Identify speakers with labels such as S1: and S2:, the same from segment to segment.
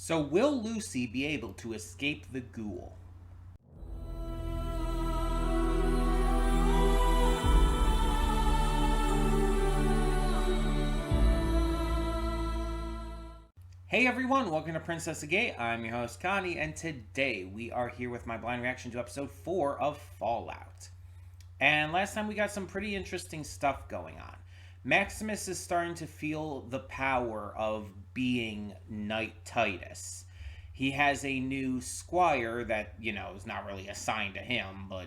S1: So, will Lucy be able to escape the ghoul? Hey everyone, welcome to Princess of Gay. I'm your host Connie, and today we are here with my blind reaction to episode 4 of Fallout. And last time we got some pretty interesting stuff going on. Maximus is starting to feel the power of being Knight Titus. He has a new squire that, is not really assigned to him, but,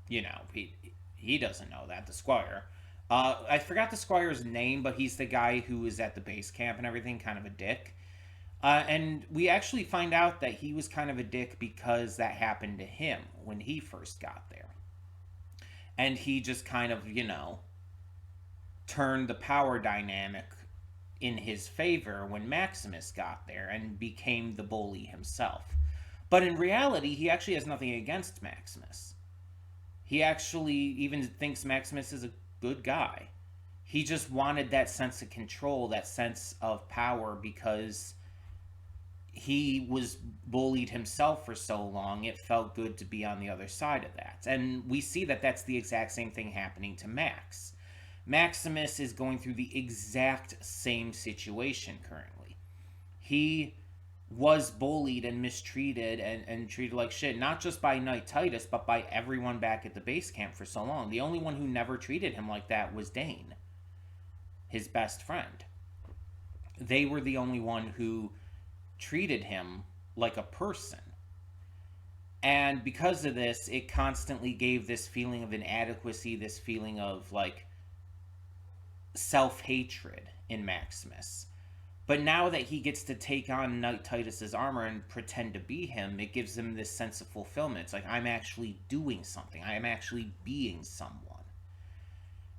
S1: he doesn't know that, the squire. I forgot the squire's name, but he's the guy who is at the base camp and everything, kind of a dick. And we actually find out that he was kind of a dick because that happened to him when he first got there. And he just kind of, turned the power dynamic in his favor when Maximus got there and became the bully himself. But in reality, he actually has nothing against Maximus. He actually even thinks Maximus is a good guy. He just wanted that sense of control, that sense of power, because he was bullied himself for so long. It felt good to be on the other side of that. And we see that that's the exact same thing happening to Max. Maximus is going through the exact same situation currently. He was bullied and mistreated and treated like shit, not just by Knight Titus, but by everyone back at the base camp for so long. The only one who never treated him like that was Dane, his best friend. They were the only one who treated him like a person. And because of this, it constantly gave this feeling of inadequacy, this feeling of like self-hatred in Maximus. But now that he gets to take on Knight Titus's armor and pretend to be him, it gives him this sense of fulfillment. It's like, I'm actually doing something. I am actually being someone.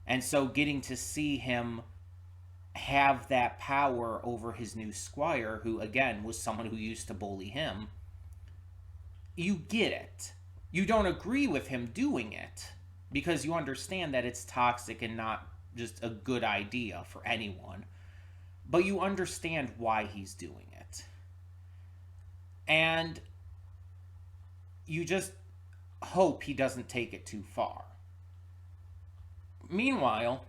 S1: And so getting to see him have that power over his new squire, who again was someone who used to bully him, you get it. You don't agree with him doing it because you understand that it's toxic and not just a good idea for anyone, but you understand why he's doing it. And you just hope he doesn't take it too far. Meanwhile,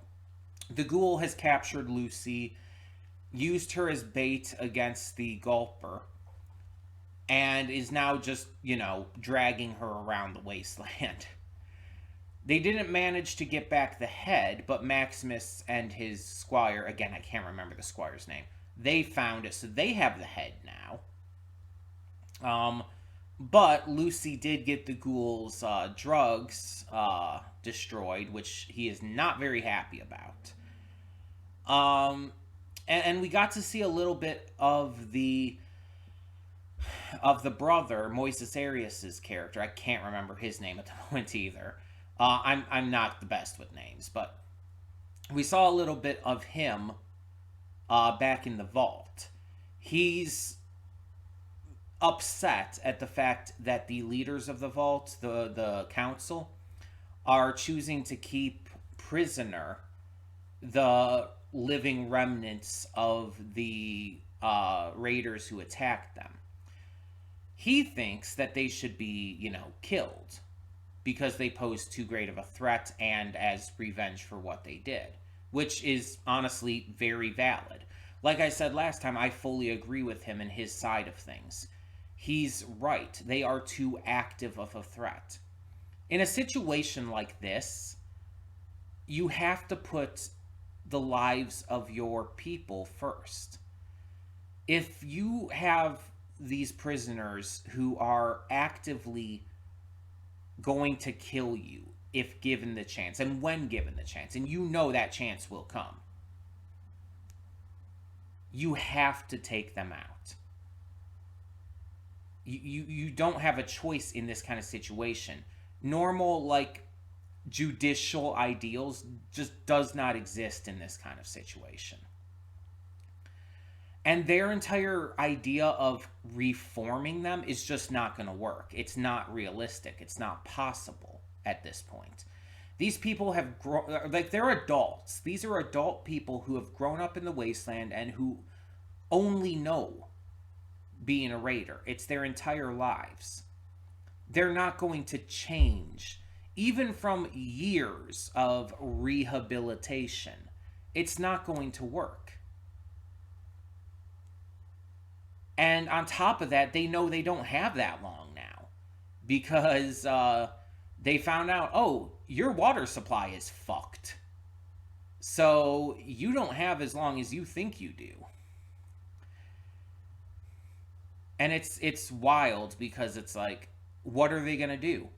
S1: the ghoul has captured Lucy, used her as bait against the Gulper, and is now just, dragging her around the wasteland. They didn't manage to get back the head, but Maximus and his squire, again, I can't remember the squire's name, they found it, so they have the head now. But Lucy did get the ghoul's drugs destroyed, which he is not very happy about. And we got to see a little bit of the brother, Moises Arias's character. I can't remember his name at the moment either. I'm not the best with names, but we saw a little bit of him back in the vault. He's upset at the fact that the leaders of the vault, the council, are choosing to keep prisoner the living remnants of the raiders who attacked them. He thinks that they should be, killed because they pose too great of a threat and as revenge for what they did, which is honestly very valid. Like I said last time, I fully agree with him and his side of things. He's right. They are too active of a threat. In a situation like this, you have to put the lives of your people first. If you have these prisoners who are actively going to kill you if given the chance and when given the chance, and that chance will come, you have to take them out. You don't have a choice in this kind of situation. Normal, judicial ideals just does not exist in this kind of situation. And their entire idea of reforming them is just not going to work. It's not realistic. It's not possible at this point. These people have grown, they're adults. These are adult people who have grown up in the wasteland and who only know being a raider. It's their entire lives. They're not going to change. Even from years of rehabilitation, it's not going to work. And on top of that, they know they don't have that long now because they found out, oh, your water supply is fucked. So you don't have as long as you think you do. And it's wild because it's like, what are they going to do?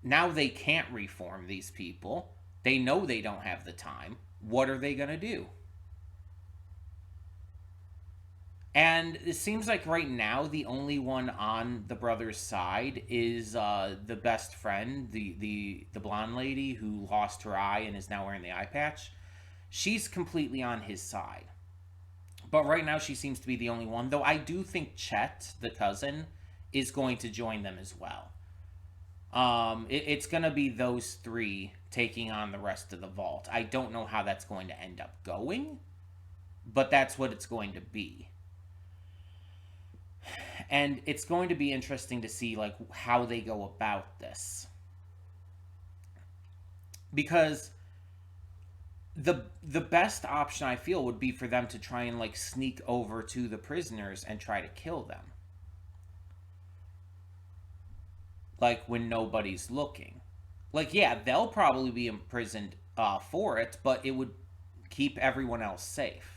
S1: Now they can't reform these people. They know they don't have the time. What are they going to do? And it seems like right now the only one on the brother's side is the best friend, the blonde lady who lost her eye and is now wearing the eye patch. She's completely on his side. But right now she seems to be the only one. Though I do think Chet, the cousin, is going to join them as well. It's going to be those three taking on the rest of the vault. I don't know how that's going to end up going, but that's what it's going to be. And it's going to be interesting to see like how they go about this, because the best option I feel would be for them to try and like sneak over to the prisoners and try to kill them, like when nobody's looking. Like, yeah, they'll probably be imprisoned for it, but it would keep everyone else safe.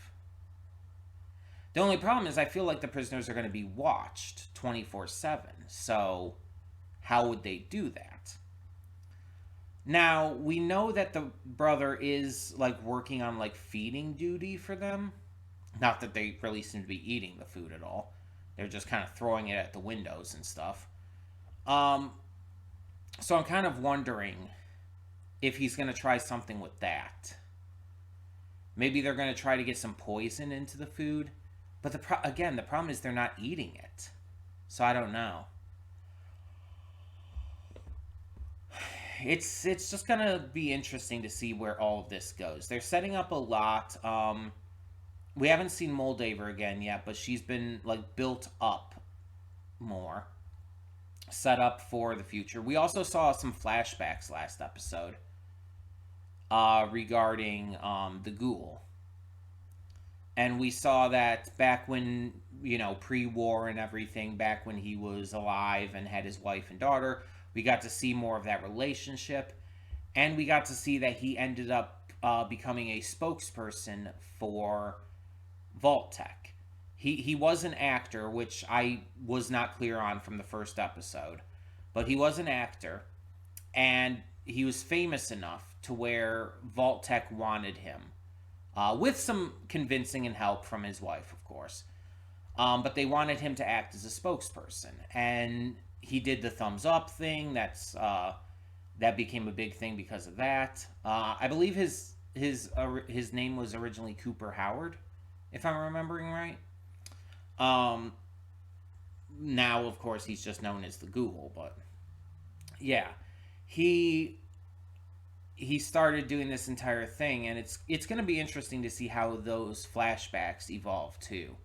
S1: The only problem is I feel like the prisoners are going to be watched 24/7. So how would they do that? Now, we know that the brother is like working on like feeding duty for them. Not that they really seem to be eating the food at all. They're just kind of throwing it at the windows and stuff. Um so I'm kind of wondering if he's going to try something with that. Maybe they're going to try to get some poison into the food. But again, the problem is they're not eating it. So I don't know. It's just gonna be interesting to see where all of this goes. They're setting up a lot. We haven't seen Moldaver again yet, but she's been like built up more, set up for the future. We also saw some flashbacks last episode regarding the ghoul. And we saw that back when, pre-war and everything, back when he was alive and had his wife and daughter, we got to see more of that relationship. And we got to see that he ended up becoming a spokesperson for Vault-Tec. He was an actor, which I was not clear on from the first episode. But he was an actor, and he was famous enough to where Vault-Tec wanted him. With some convincing and help from his wife, of course. But they wanted him to act as a spokesperson. And he did the thumbs up thing. That became a big thing because of that. I believe his name was originally Cooper Howard, if I'm remembering right. Now, of course, he's just known as the Ghoul. But yeah, he started doing this entire thing, and it's going to be interesting to see how those flashbacks evolve too.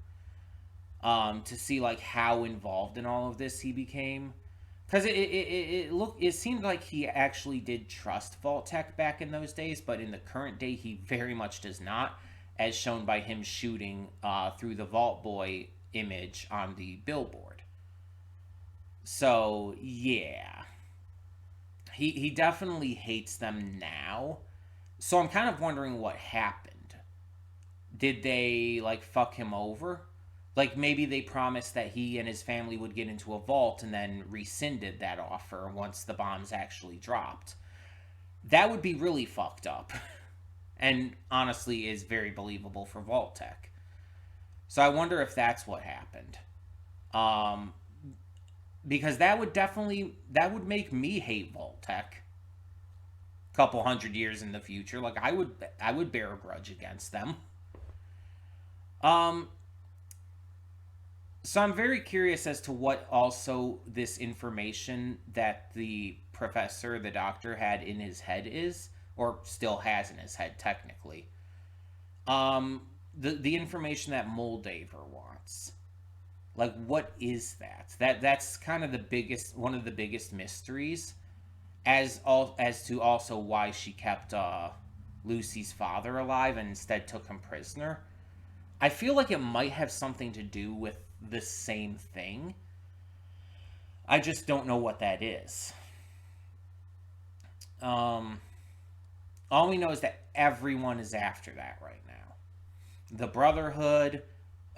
S1: To see like how involved in all of this he became, because it seemed like he actually did trust Vault-Tec back in those days, but in the current day he very much does not, as shown by him shooting through the Vault Boy image on the billboard. So yeah. He definitely hates them now. So I'm kind of wondering what happened. Did they, like, fuck him over? Like, maybe they promised that he and his family would get into a vault and then rescinded that offer once the bombs actually dropped. That would be really fucked up. And honestly is very believable for Vault-Tec. So I wonder if that's what happened. Because that would make me hate Vault-Tec a couple hundred years in the future. Like I would bear a grudge against them. So I'm very curious as to what also this information that the professor, the doctor, had in his head is, or still has in his head technically. The information that Moldaver wants. Like, what is that? That's kind of the biggest, one of the biggest mysteries, as to also why she kept Lucy's father alive and instead took him prisoner. I feel like it might have something to do with the same thing. I just don't know what that is. Um, all we know is that everyone is after that right now. The Brotherhood,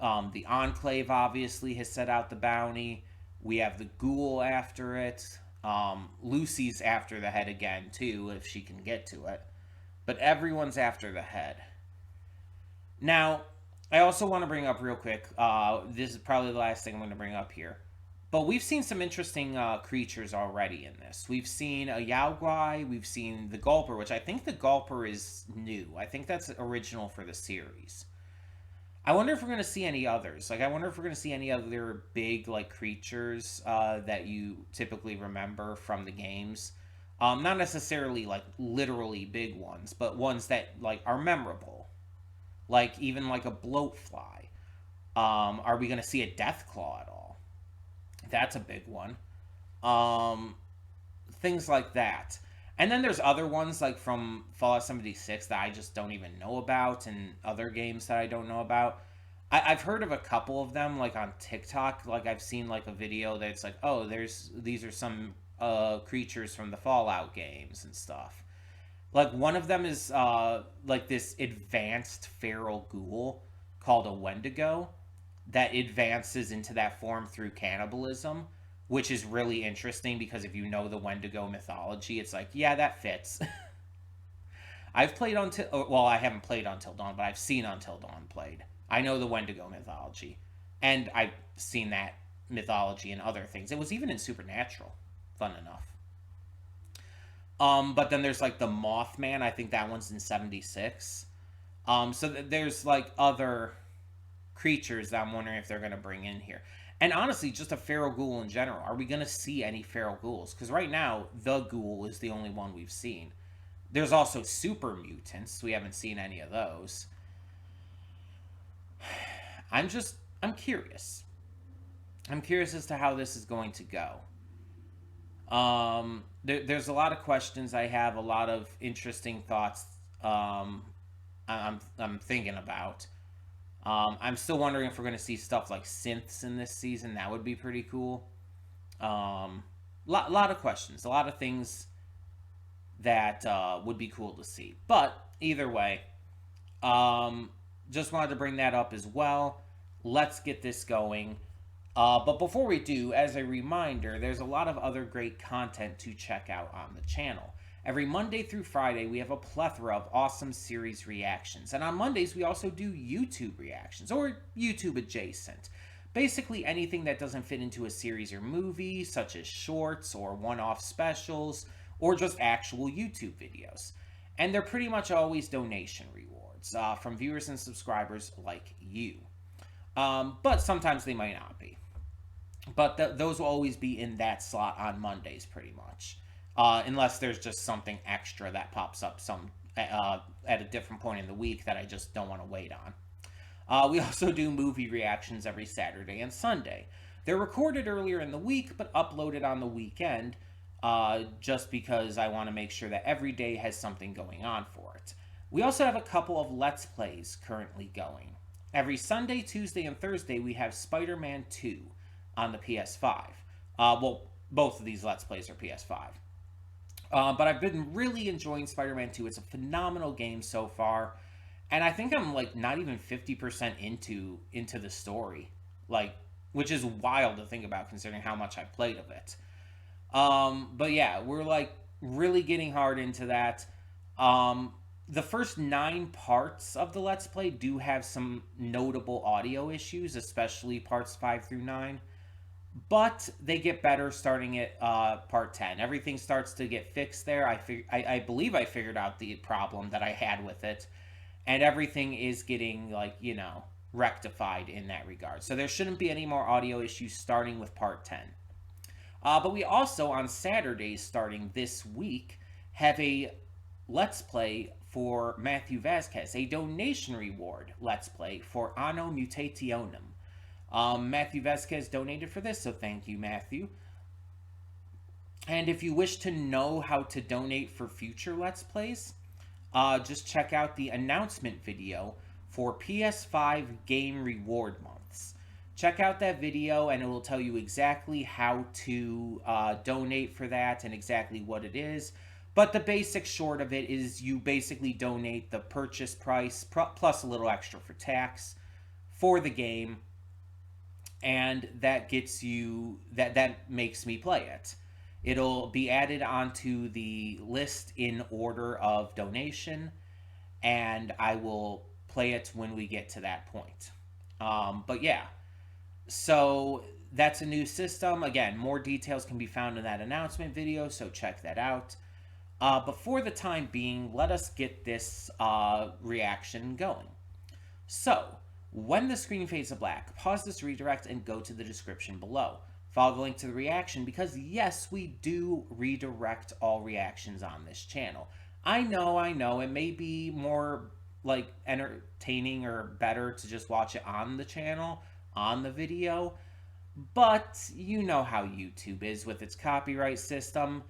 S1: the Enclave obviously has set out the bounty. We have the Ghoul after it. Lucy's after the head again, too, if she can get to it. But everyone's after the head. Now, I also want to bring up real quick, this is probably the last thing I'm going to bring up here. But we've seen some interesting creatures already in this. We've seen a Yaoguai, we've seen the Gulper, which I think the Gulper is new. I think that's original for the series. I wonder if we're going to see any others. Like, I wonder if we're going to see any other big, like, creatures that you typically remember from the games. Not necessarily, like, literally big ones, but ones that, like, are memorable. Like, even, like, a bloatfly. Are we going to see a Deathclaw at all? That's a big one. Um, Things like that. And then there's other ones, like, from Fallout 76 that I just don't even know about, and other games that I don't know about. I've heard of a couple of them, like on TikTok. Like I've seen like a video that's like, oh, there's these are some creatures from the Fallout games and stuff. Like one of them is like this advanced feral ghoul called a Wendigo that advances into that form through cannibalism, which is really interesting because if you know the Wendigo mythology, it's like, yeah, that fits. I've played Until well, I haven't played Until Dawn, but I've seen Until Dawn played. I know the Wendigo mythology, and I've seen that mythology in other things. It was even in Supernatural. Fun enough. But then there's like the Mothman. I think that one's in 76. So there's like other creatures that I'm wondering if they're going to bring in here. And honestly, just a feral ghoul in general. Are we going to see any feral ghouls? Because right now, the ghoul is the only one we've seen. There's also super mutants. We haven't seen any of those. I'm curious. I'm curious as to how this is going to go. There's a lot of questions I have, a lot of interesting thoughts I'm thinking about. I'm still wondering if we're going to see stuff like synths in this season. That would be pretty cool. Lot of questions, a lot of things that would be cool to see. But either way, just wanted to bring that up as well. Let's get this going. But before we do, as a reminder, there's a lot of other great content to check out on the channel. Every Monday through Friday, we have a plethora of awesome series reactions. And on Mondays, we also do YouTube reactions, or YouTube adjacent. Basically anything that doesn't fit into a series or movie, such as shorts or one-off specials, or just actual YouTube videos. And they're pretty much always donation rewards from viewers and subscribers like you. But sometimes they might not be. But those will always be in that slot on Mondays, pretty much. Unless there's just something extra that pops up at a different point in the week that I just don't want to wait on. We also do movie reactions every Saturday and Sunday. They're recorded earlier in the week, but uploaded on the weekend, just because I want to make sure that every day has something going on for it. We also have a couple of Let's Plays currently going. Every Sunday, Tuesday, and Thursday, we have Spider-Man 2 on the PS5. Well, both of these Let's Plays are PS5. But I've been really enjoying Spider-Man 2. It's a phenomenal game so far. And I think I'm like not even 50% into the story. Like, which is wild to think about considering how much I've played of it. But yeah, we're like really getting hard into that. The first 9 parts of the Let's Play do have some notable audio issues, especially parts 5 through 9. But they get better starting at part 10. Everything starts to get fixed there. I believe I figured out the problem that I had with it. And everything is getting, like, you know, rectified in that regard. So there shouldn't be any more audio issues starting with part 10. But we also, on Saturdays starting this week, have a Let's Play for Matthew Vasquez, a donation reward Let's Play for Anno Mutationem. Matthew Vasquez donated for this, so thank you, Matthew. And if you wish to know how to donate for future Let's Plays, just check out the announcement video for PS5 Game Reward Months. Check out that video and it will tell you exactly how to donate for that and exactly what it is. But the basic short of it is you basically donate the purchase price plus a little extra for tax for the game, and that gets you that makes me play it. It'll be added onto the list in order of donation, and I will play it when we get to that point. But yeah, so that's a new system. Again, more details can be found in that announcement video, so check that out. But for the time being, let us get this reaction going. So, when the screen fades to black, pause this redirect and go to the description below. Follow the link to the reaction because yes, we do redirect all reactions on this channel. I know, it may be more like entertaining or better to just watch it on the channel, on the video, but you know how YouTube is with its copyright system,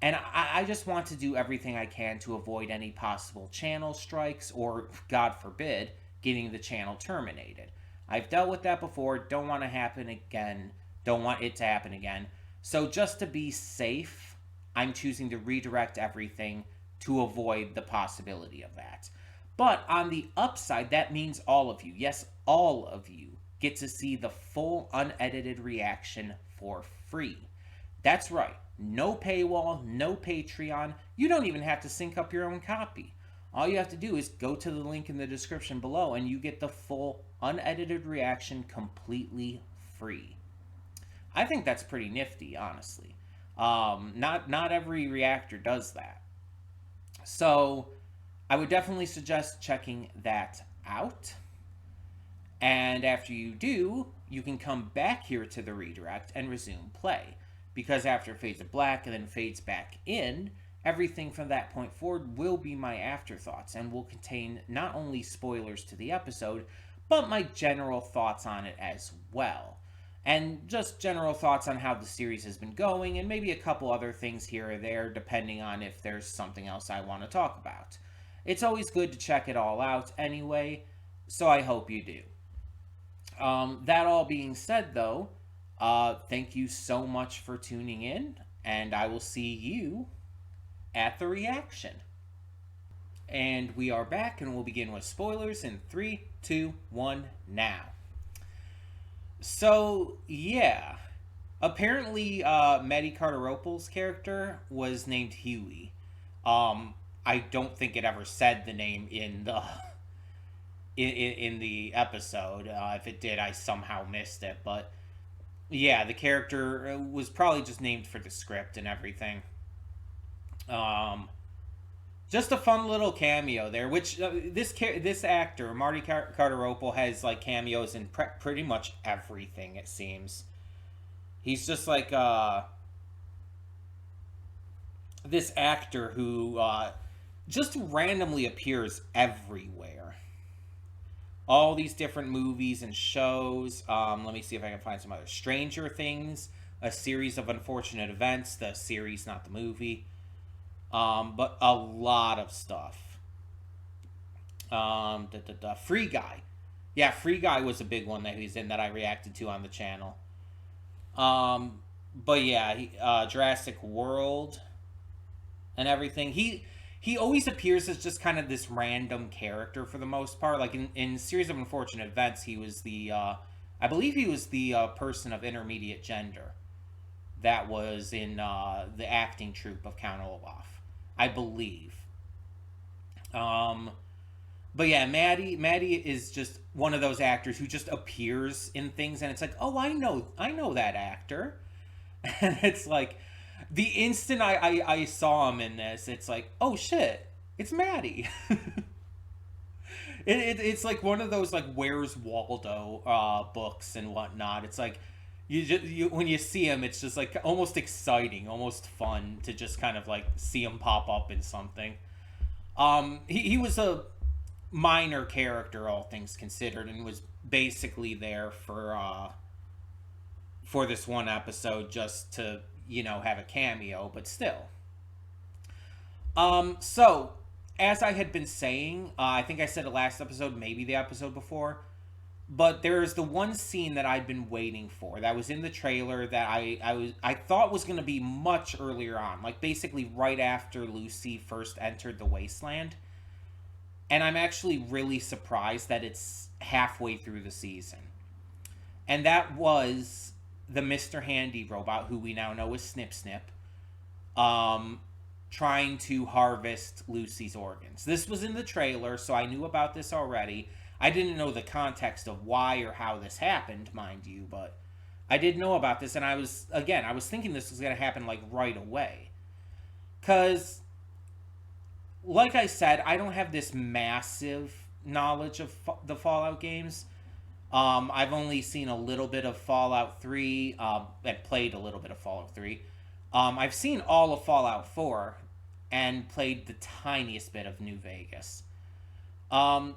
S1: and I just want to do everything I can to avoid any possible channel strikes or, God forbid, getting the channel terminated. I've dealt with that before, don't want to happen again. Don't want it to happen again. So just to be safe, I'm choosing to redirect everything to avoid the possibility of that. But on the upside, that means all of you, yes, all of you, get to see the full unedited reaction for free. That's right, no paywall, no Patreon. You don't even have to sync up your own copy. All you have to do is go to the link in the description below and you get the full unedited reaction completely free. I think that's pretty nifty, honestly. Not every reactor does that. So I would definitely suggest checking that out. And after you do, you can come back here to the redirect and resume play. Because after it fades to black and then fades back in, everything from that point forward will be my afterthoughts and will contain not only spoilers to the episode, but my general thoughts on it as well. And just general thoughts on how the series has been going, and maybe a couple other things here or there, depending on if there's something else I want to talk about. It's always good to check it all out anyway, so I hope you do. That all being said, though, thank you so much for tuning in, and I will see you at the reaction. And we are back, and we'll begin with spoilers in 3, 2, 1, now. So, yeah. Apparently, Maddie Carteropoulos' character was named Huey. I don't think it ever said the name in the in the episode. If it did, I somehow missed it. But yeah, the character was probably just named for the script and everything. Just a fun little cameo there, which this actor, Marty Carteropoulos, has like cameos in pretty much everything, it seems. He's just like this actor who just randomly appears everywhere. All these different movies and shows. Let me see if I can find some other. Stranger Things, A Series of Unfortunate Events, the series, not the movie. But a lot of stuff. Free Guy. Yeah, Free Guy was a big one that he's in that I reacted to on the channel. But yeah, Jurassic World and everything. He always appears as just kind of this random character for the most part. Like in Series of Unfortunate Events, he was the, I believe he was the person of intermediate gender that was in the acting troupe of Count Olaf, I believe. But yeah, Maddie is just one of those actors who just appears in things, and it's like, oh, I know that actor, and it's like, the instant I saw him in this, it's like, oh shit, it's Maddie. It's like one of those like Where's Waldo books and whatnot. It's like you when you see him, it's just like almost exciting, almost fun to just kind of like see him pop up in something. He was a minor character, all things considered, and was basically there for this one episode just to, have a cameo, but still. So as I had been saying, I think I said the last episode, maybe the episode before, but there's the one scene that I'd been waiting for that was in the trailer that I thought was going to be much earlier on, like basically right after Lucy first entered the wasteland. And I'm actually really surprised that it's halfway through the season. And that was the Mr. Handy robot, who we now know is Snip Snip, um, trying to harvest Lucy's organs. This was in the trailer, so I knew about this already. I didn't know the context of why or how this happened, mind you, but I did know about this, and I was thinking this was going to happen like right away. Because, like I said, I don't have this massive knowledge of the Fallout games. I've only seen a little bit of Fallout 3, and played a little bit of Fallout 3. I've seen all of Fallout 4 and played the tiniest bit of New Vegas. Um,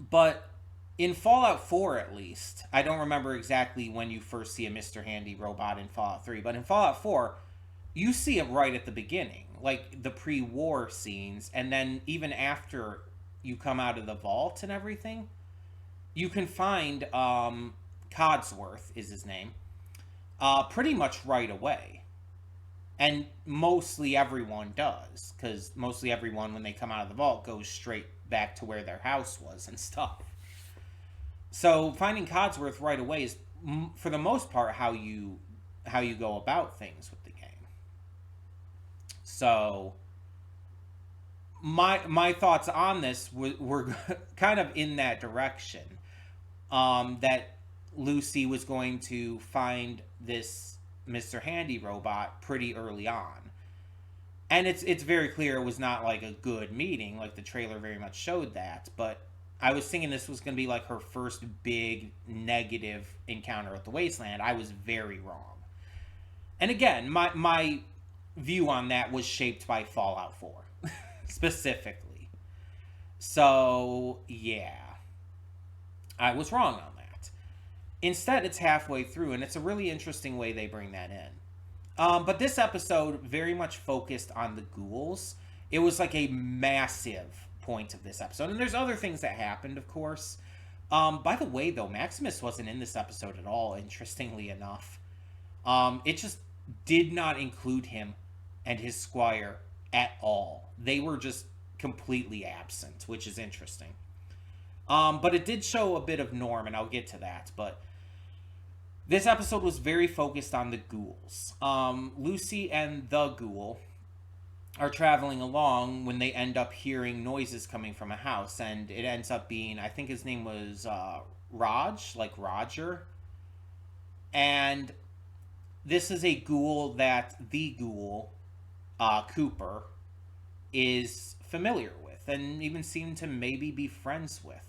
S1: but in Fallout 4, at least, I don't remember exactly when you first see a Mr. Handy robot in Fallout 3, but in Fallout 4, you see it right at the beginning, like the pre-war scenes, and then even after you come out of the vault and everything, you can find Codsworth is his name, pretty much right away. And mostly everyone does, because mostly everyone, when they come out of the vault, goes straight back to where their house was and stuff. So finding Codsworth right away is, for the most part, how you go about things with the game. So my thoughts on this were kind of in that direction, that Lucy was going to find this Mr. Handy robot pretty early on. And it's very clear it was not like a good meeting, like the trailer very much showed that, but I was thinking this was going to be like her first big negative encounter with the Wasteland. I was very wrong. And again, my view on that was shaped by Fallout 4, specifically. So, yeah. I was wrong on that. Instead, it's halfway through, and it's a really interesting way they bring that in. But this episode very much focused on the ghouls. It was like a massive point of this episode. And there's other things that happened, of course. By the way, though, Maximus wasn't in this episode at all, interestingly enough. It just did not include him and his squire at all. They were just completely absent, which is interesting. But it did show a bit of Norm, and I'll get to that. But this episode was very focused on the ghouls. Lucy and the ghoul are traveling along when they end up hearing noises coming from a house, and it ends up being, I think his name was Raj, like Roger. And this is a ghoul that the ghoul, Cooper, is familiar with, and even seemed to maybe be friends with.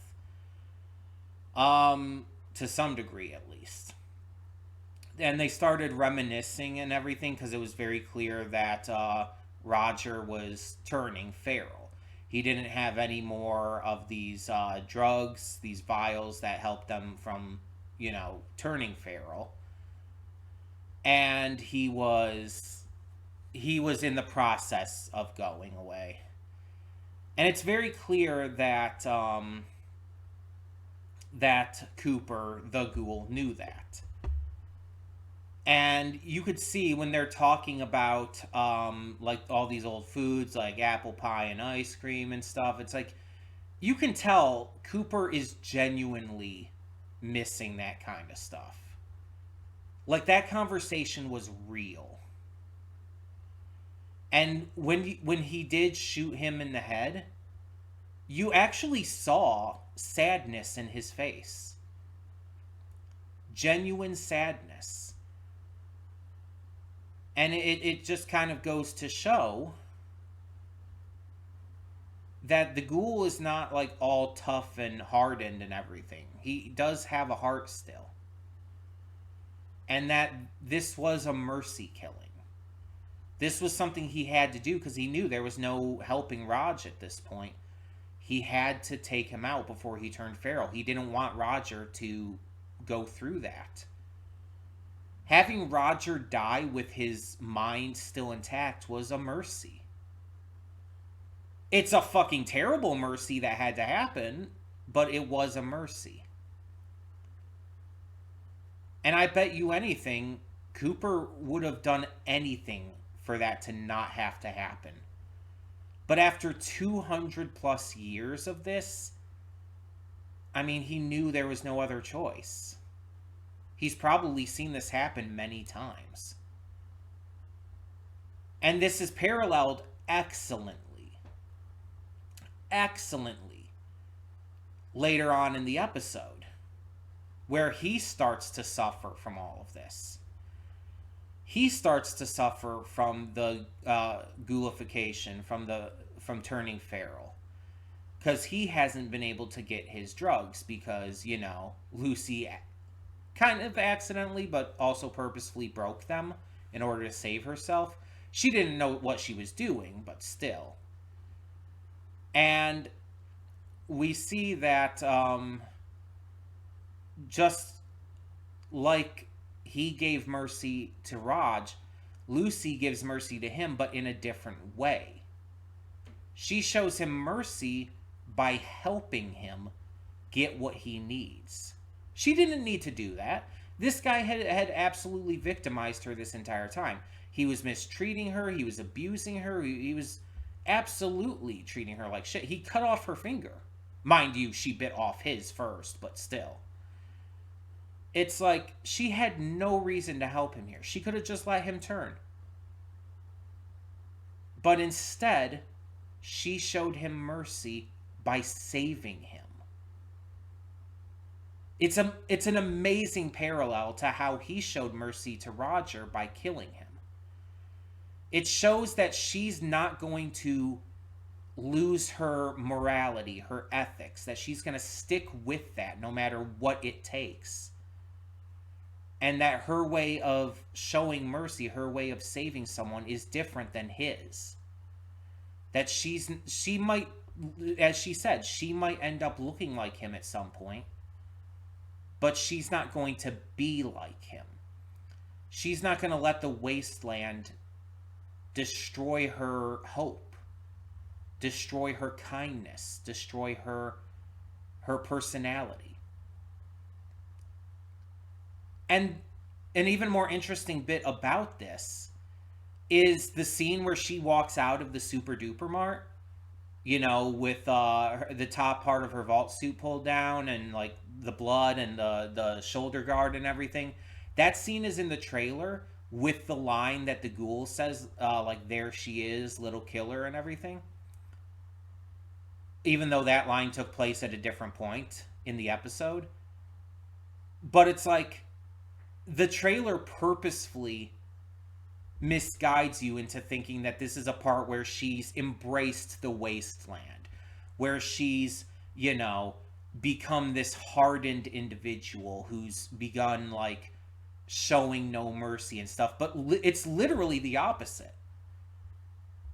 S1: To some degree, at least. And they started reminiscing and everything, because it was very clear that Roger was turning feral. He didn't have any more of these drugs, these vials that helped them from, turning feral. And he was in the process of going away. And it's very clear that that Cooper, the ghoul, knew that. And you could see when they're talking about like all these old foods like apple pie and ice cream and stuff, it's like you can tell Cooper is genuinely missing that kind of stuff. Like, that conversation was real. And when he did shoot him in the head, you actually saw sadness in his face. Genuine sadness. And it just kind of goes to show that the ghoul is not like all tough and hardened and everything. He does have a heart still. And that this was a mercy killing. This was something he had to do because he knew there was no helping Raj at this point. he had to take him out before he turned feral. He didn't want Roger to go through that. Having Roger die with his mind still intact was a mercy. It's a fucking terrible mercy that had to happen, but it was a mercy. And I bet you anything, Cooper would have done anything for that to not have to happen. But after 200 plus years of this, I mean, he knew there was no other choice. He's probably seen this happen many times. And this is paralleled excellently later on in the episode, where he starts to suffer from all of this. He starts to suffer from the ghoulification, from turning feral, because he hasn't been able to get his drugs because, you know, Lucy kind of accidentally but also purposefully broke them in order to save herself. She didn't know what she was doing, but still. And we see that just like he gave mercy to Raj, Lucy gives mercy to him, but in a different way. She shows him mercy by helping him get what he needs. She didn't need to do that. This guy had absolutely victimized her this entire time. He was mistreating her. He was abusing her. He was absolutely treating her like shit. He cut off her finger. Mind you, she bit off his first, but still. It's like she had no reason to help him here. She could have just let him turn. But instead, she showed him mercy by saving him. It's an amazing parallel to how he showed mercy to Roger by killing him. It shows that she's not going to lose her morality, her ethics, that she's going to stick with that no matter what it takes. And that her way of showing mercy, her way of saving someone is different than his. That she might, as she said, she might end up looking like him at some point, but she's not going to be like him. She's not going to let the wasteland destroy her hope, destroy her kindness, destroy her personality. And an even more interesting bit about this is the scene where she walks out of the Super Duper Mart, you know, with the top part of her vault suit pulled down and like the blood and the shoulder guard and everything. That scene is in the trailer with the line that the ghoul says, like, there she is, little killer and everything. Even though that line took place at a different point in the episode. But it's like, the trailer purposefully misguides you into thinking that this is a part where she's embraced the wasteland, where she's, you know, become this hardened individual who's begun, like, showing no mercy and stuff. But it's literally the opposite.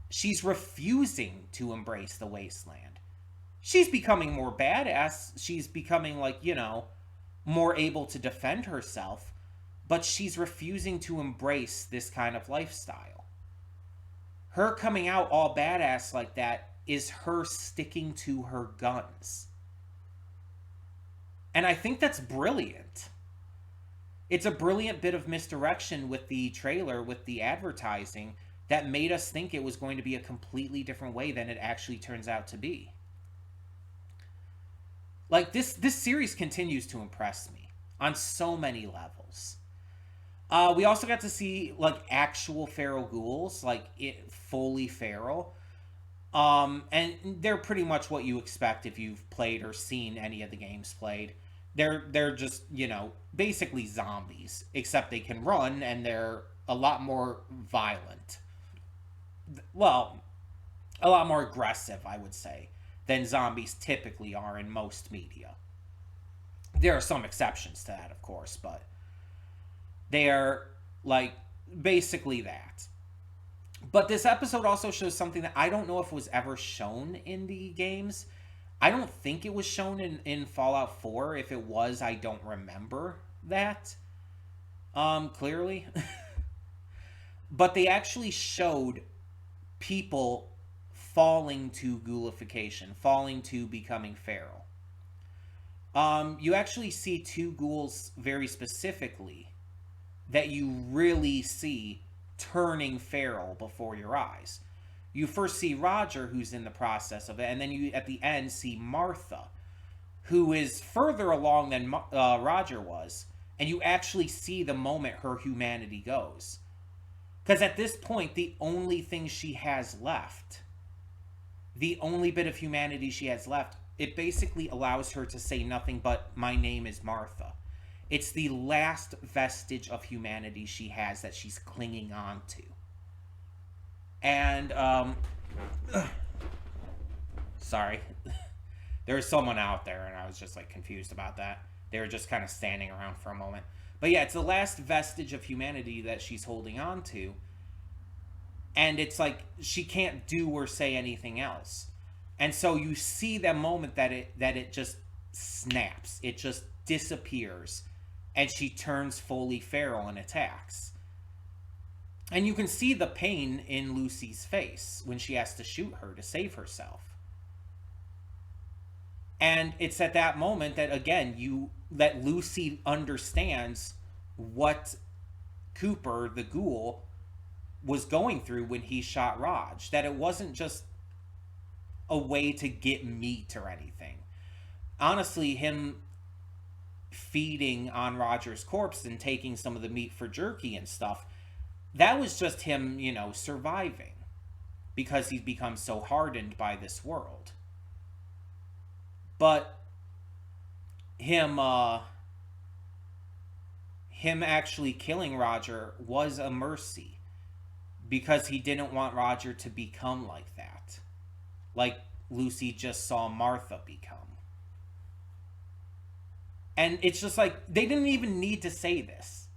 S1: She's refusing to embrace the wasteland. She's becoming more badass. She's becoming, like, you know, more able to defend herself. But she's refusing to embrace this kind of lifestyle. Her coming out all badass like that is her sticking to her guns. And I think that's brilliant. It's a brilliant bit of misdirection with the trailer, with the advertising, that made us think it was going to be a completely different way than it actually turns out to be. Like, this series continues to impress me on so many levels. We also got to see, like, actual feral ghouls, like, fully feral. And they're pretty much what you expect if you've played or seen any of the games played. They're just, you know, basically zombies, except they can run and they're a lot more violent. Well, a lot more aggressive, I would say, than zombies typically are in most media. There are some exceptions to that, of course, but they're, like, basically that. But this episode also shows something that I don't know if was ever shown in the games. I don't think it was shown in Fallout 4. If it was, I don't remember that clearly. But they actually showed people falling to ghoulification, falling to becoming feral. You actually see two ghouls very specifically that you really see turning feral before your eyes. You first see Roger, who's in the process of it, and then you, at the end, see Martha, who is further along than Roger was, and you actually see the moment her humanity goes. Because at this point, the only thing she has left, the only bit of humanity she has left, it basically allows her to say nothing but, "My name is Martha." It's the last vestige of humanity she has that she's clinging on to. And, sorry. There was someone out there, and I was just, like, confused about that. They were just kind of standing around for a moment. But yeah, it's the last vestige of humanity that she's holding on to. And it's like, she can't do or say anything else. And so you see that moment that it just snaps. It just disappears. And she turns fully feral and attacks. And you can see the pain in Lucy's face when she has to shoot her to save herself. And it's at that moment that, again, that Lucy understands what Cooper, the ghoul, was going through when he shot Raj. That it wasn't just a way to get meat or anything. Honestly, him feeding on Roger's corpse and taking some of the meat for jerky and stuff, that was just him, surviving. Because he's become so hardened by this world. But him actually killing Roger was a mercy. Because he didn't want Roger to become like that. Like Lucy just saw Martha become. And it's just like, they didn't even need to say this.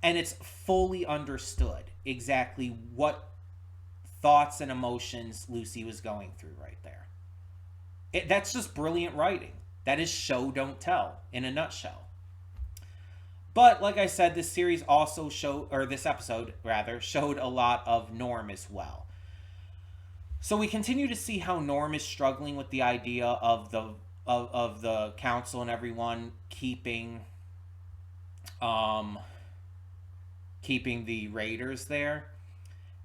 S1: And it's fully understood exactly what thoughts and emotions Lucy was going through right there. That's just brilliant writing. That is show, don't tell, in a nutshell. But, like I said, this series also this episode, showed a lot of Norm as well. So we continue to see how Norm is struggling with the idea of the council and everyone keeping the raiders there.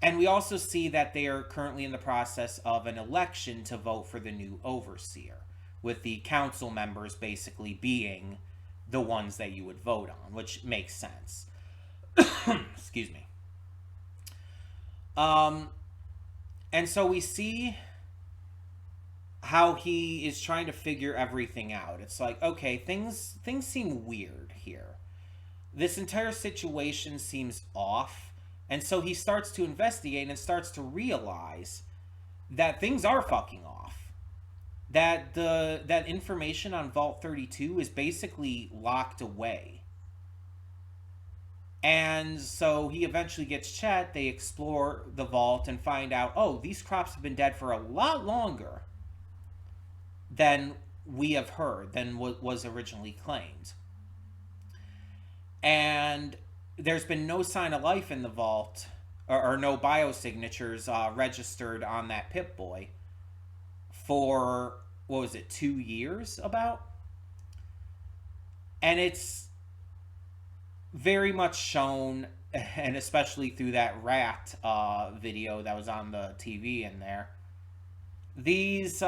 S1: And we also see that they are currently in the process of an election to vote for the new overseer, with the council members basically being the ones that you would vote on, which makes sense. Excuse me. And so we see how he is trying to figure everything out. It's like, okay, things seem weird here. This entire situation seems off. And so he starts to investigate and starts to realize that things are fucking off. That information on Vault 32 is basically locked away. And so he eventually gets Chet. They explore the vault and find out, oh, these crops have been dead for a lot longer than we have heard, than what was originally claimed. And there's been no sign of life in the vault, or no biosignatures registered on that Pip-Boy for, 2 years about? And it's very much shown, and especially through that rat video that was on the TV in there, these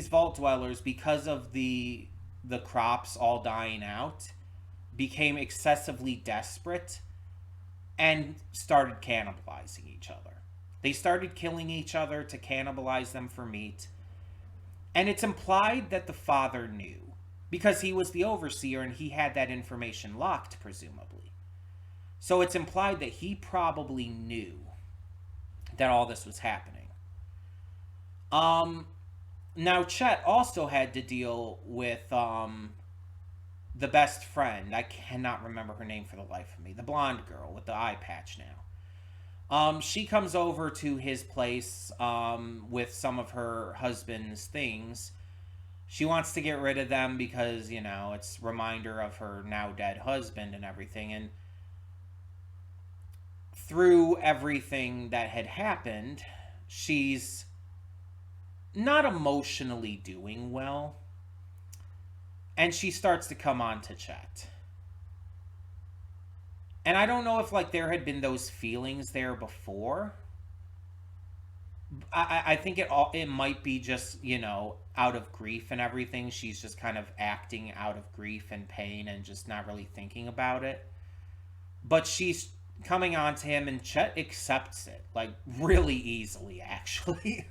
S1: vault dwellers, because of the crops all dying out, became excessively desperate and started cannibalizing each other. They started killing each other to cannibalize them for meat. And it's implied that the father knew, because he was the overseer and he had that information locked, presumably. So it's implied that he probably knew that all this was happening. Now Chet also had to deal with the best friend. I cannot remember her name for the life of me. The blonde girl with the eye patch now. She comes over to his place with some of her husband's things. She wants to get rid of them because, you know, it's a reminder of her now dead husband and everything. And through everything that had happened, she's not emotionally doing well. And she starts to come on to Chet. And I don't know if like there had been those feelings there before. I think it might be just, you know, out of grief and everything. She's just kind of acting out of grief and pain and just not really thinking about it. But she's coming on to him, and Chet accepts it like really easily, actually.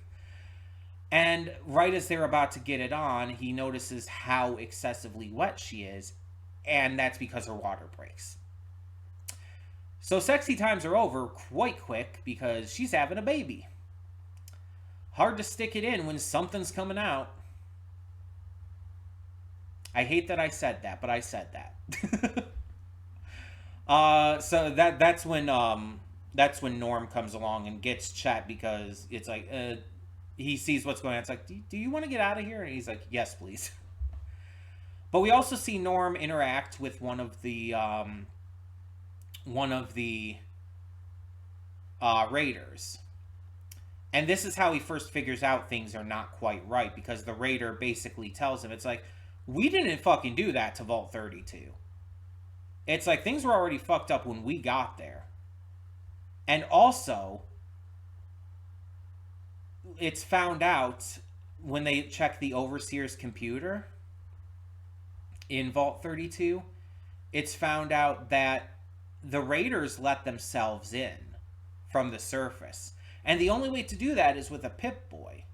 S1: And right as they're about to get it on, he notices how excessively wet she is, and that's because her water breaks. So sexy times are over quite quick because she's having a baby. Hard to stick it in when something's coming out. I hate that I said that, but I said that. So that's when Norm comes along and gets Chet, because it's like he sees what's going on. It's like, do you want to get out of here? And he's like, yes, please. But we also see Norm interact with one of the raiders. And this is how he first figures out things are not quite right, because the raider basically tells him, it's like, we didn't fucking do that to Vault 32. It's like, things were already fucked up when we got there. And also, it's found out when they check the Overseer's computer in Vault 32, it's found out that the raiders let themselves in from the surface. And the only way to do that is with a Pip-Boy.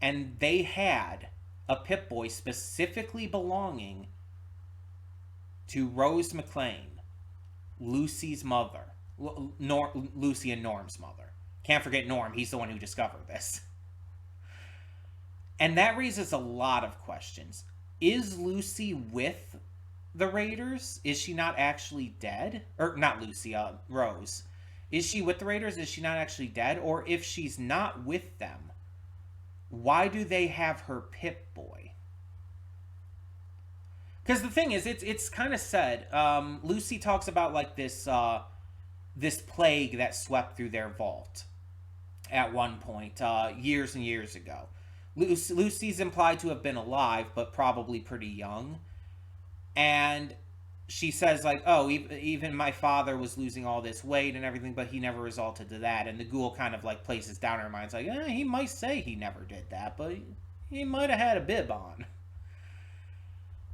S1: And they had a Pip-Boy specifically belonging to Rose McClane, Lucy's mother. Lucy and Norm's mother. Can't forget Norm, he's the one who discovered this. And that raises a lot of questions. Is Lucy with the Raiders? Is she not actually dead? Or, not Lucy, Rose. Is she with the Raiders? Is she not actually dead? Or if she's not with them, why do they have her Pip-Boy? Because the thing is, it's kind of said. Lucy talks about like this plague that swept through their vault at one point, years and years ago. Lucy's implied to have been alive, but probably pretty young. And she says, like, oh, even my father was losing all this weight and everything, but he never resulted to that. And the ghoul kind of, like, places down her mind. It's like, he might say he never did that, but he might have had a bib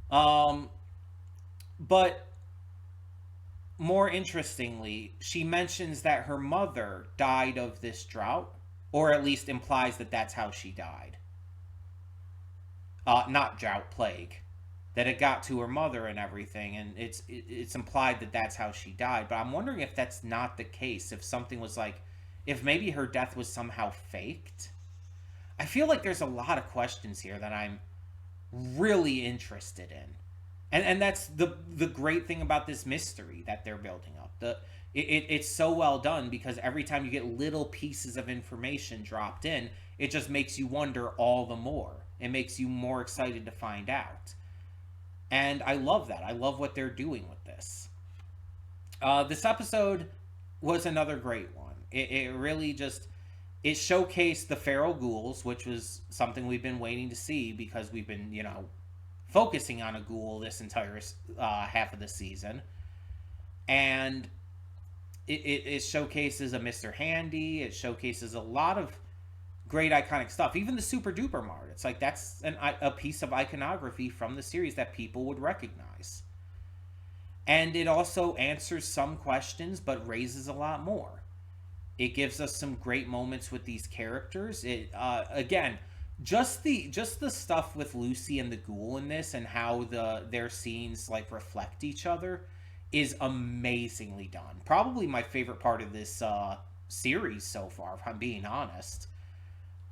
S1: on. But more interestingly, she mentions that her mother died of this drought, or at least implies that that's how she died. Not drought, plague. That it got to her mother and everything, and it's implied that that's how she died. But I'm wondering if that's not the case. If something was like, if maybe her death was somehow faked. I feel like there's a lot of questions here that I'm really interested in, and that's the great thing about this mystery that they're building up. It's so well done, because every time you get little pieces of information dropped in, it just makes you wonder all the more. It makes you more excited to find out. And I love that. I love what they're doing with this. This episode was another great one. It really just, it showcased the feral ghouls, which was something we've been waiting to see, because we've been, you know, focusing on a ghoul this entire half of the season. And it showcases a Mr. Handy. It showcases a lot of great iconic stuff. Even the Super Duper Mart. It's like, that's a piece of iconography from the series that people would recognize. And it also answers some questions, but raises a lot more. It gives us some great moments with these characters. It again, just the stuff with Lucy and the ghoul in this, and how their scenes like reflect each other, is amazingly done. Probably my favorite part of this series so far, if I'm being honest.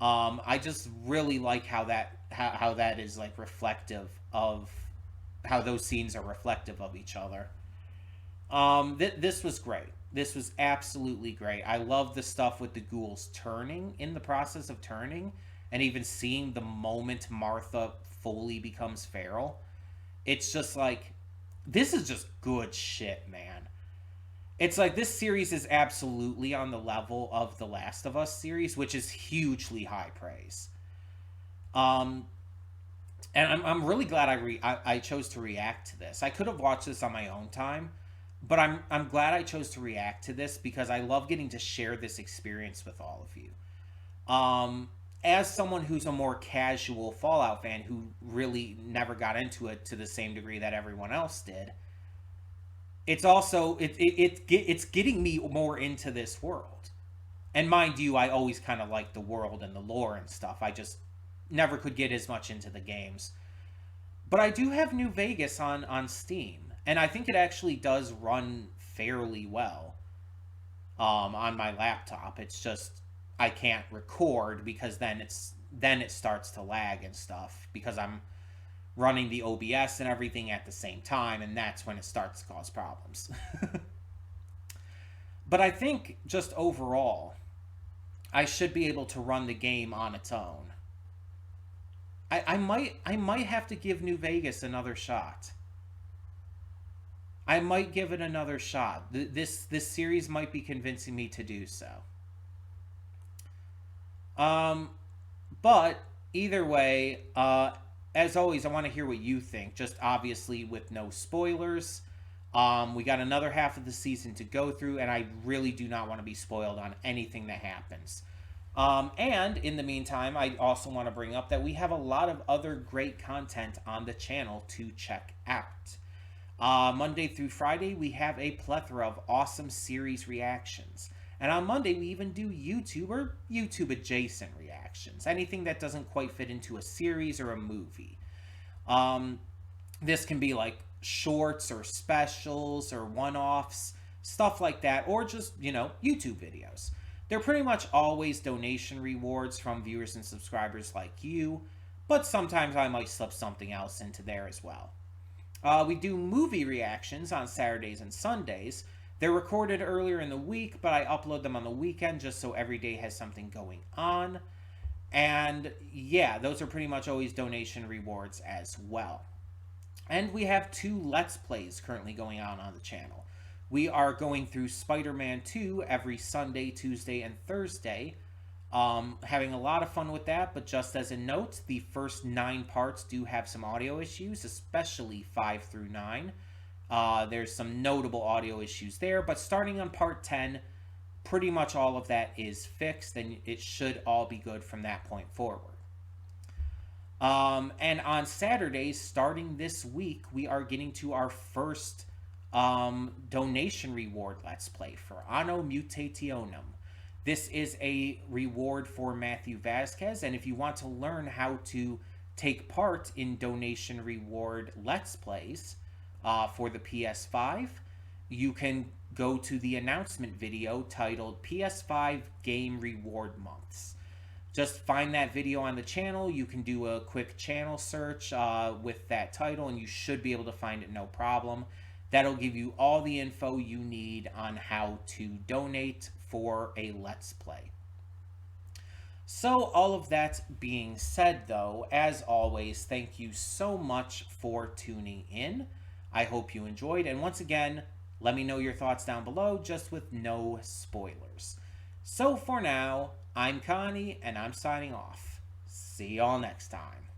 S1: I just really like how that is like reflective of how those scenes are reflective of each other. This was great. This was absolutely great. I love the stuff with the ghouls turning in the process of turning, and even seeing the moment Martha fully becomes feral. It's just like, this is just good shit, man. It's like this series is absolutely on the level of the Last of Us series, which is hugely high praise. Um, and I'm really glad I chose to react to this. I could have watched this on my own time, but I'm glad I chose to react to this because I love getting to share this experience with all of you. As someone who's a more casual Fallout fan who really never got into it to the same degree that everyone else did, it's also it's getting me more into this world. And mind you, I always kind of liked the world and the lore and stuff. I just never could get as much into the games. But I do have New Vegas on Steam, and I think it actually does run fairly well on my laptop. It's just I can't record because then it starts to lag and stuff because I'm running the OBS and everything at the same time, and that's when it starts to cause problems. But I think just overall, I should be able to run the game on its own. I might have to give New Vegas another shot. I might give it another shot. This series might be convincing me to do so. Um, but either way, as always, I want to hear what you think. Just obviously with no spoilers. We got another half of the season to go through, and I really do not want to be spoiled on anything that happens. And in the meantime, I also want to bring up that we have a lot of other great content on the channel to check out. Monday through Friday, we have a plethora of awesome series reactions. And on Monday, we even do YouTube or YouTube adjacent reactions. Anything that doesn't quite fit into a series or a movie. This can be like shorts or specials or one-offs, stuff like that, or just, YouTube videos. They're pretty much always donation rewards from viewers and subscribers like you, but sometimes I might slip something else into there as well. We do movie reactions on Saturdays and Sundays. They're recorded earlier in the week, but I upload them on the weekend just so every day has something going on. And yeah, those are pretty much always donation rewards as well. And we have 2 Let's Plays currently going on the channel. We are going through Spider-Man 2 every Sunday, Tuesday, and Thursday. Having a lot of fun with that, but just as a note, the first 9 parts do have some audio issues, especially 5 through 9. There's some notable audio issues there, but starting on part 10, pretty much all of that is fixed, and it should all be good from that point forward. And on Saturdays, starting this week, we are getting to our first donation reward Let's Play for Anno Mutationum. This is a reward for Matthew Vasquez, and if you want to learn how to take part in donation reward Let's Plays for the PS5, you can go to the announcement video titled PS5 Game Reward Months. Just find that video on the channel. You can do a quick channel search with that title, and you should be able to find it no problem. That'll give you all the info you need on how to donate for a Let's Play. So all of that being said, though, as always, thank you so much for tuning in. I hope you enjoyed, and once again, let me know your thoughts down below, just with no spoilers. So for now, I'm Connie, and I'm signing off. See y'all next time.